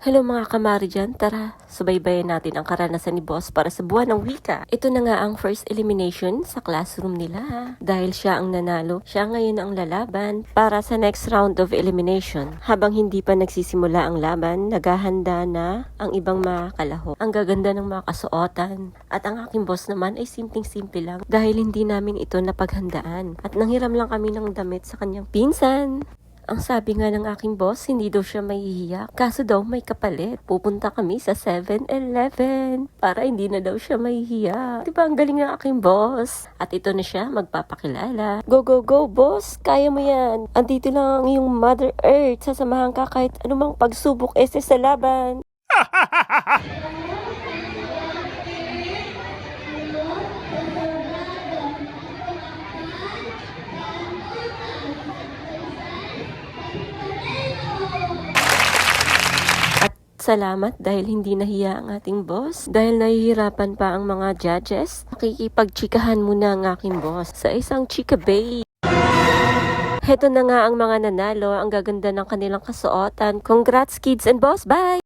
Hello mga kamari dyan, tara, subaybayan natin ang karanasan ni Boss para sa buwan ng wika. Ito na nga ang first elimination sa classroom nila. Dahil siya ang nanalo, siya ngayon ang lalaban para sa next round of elimination. Habang hindi pa nagsisimula ang laban, naghahanda na ang ibang mga kalahok. Ang gaganda ng mga kasuotan. At ang aking boss naman ay simpleng-simple lang dahil hindi namin ito napaghandaan. At nanghiram lang kami ng damit sa kanyang pinsan. Ang sabi nga ng aking boss, hindi daw siya mahihiya. Kaso daw may kapalit. Pupunta kami sa 7-Eleven para hindi na daw siya mahihiya. Diba ang galing ng aking boss? At ito na siya, magpapakilala. Go, go, go, boss! Kaya mo yan! Andito lang yung Mother Earth. Sasamahan ka kahit anumang pagsubok sa laban. Salamat dahil hindi nahiya ang ating boss. Dahil nahihirapan pa ang mga judges, makikipagchikahan muna ang aking boss sa isang chika bay. Heto na nga ang mga nanalo, ang gaganda ng kanilang kasuotan. Congrats kids and boss, bye!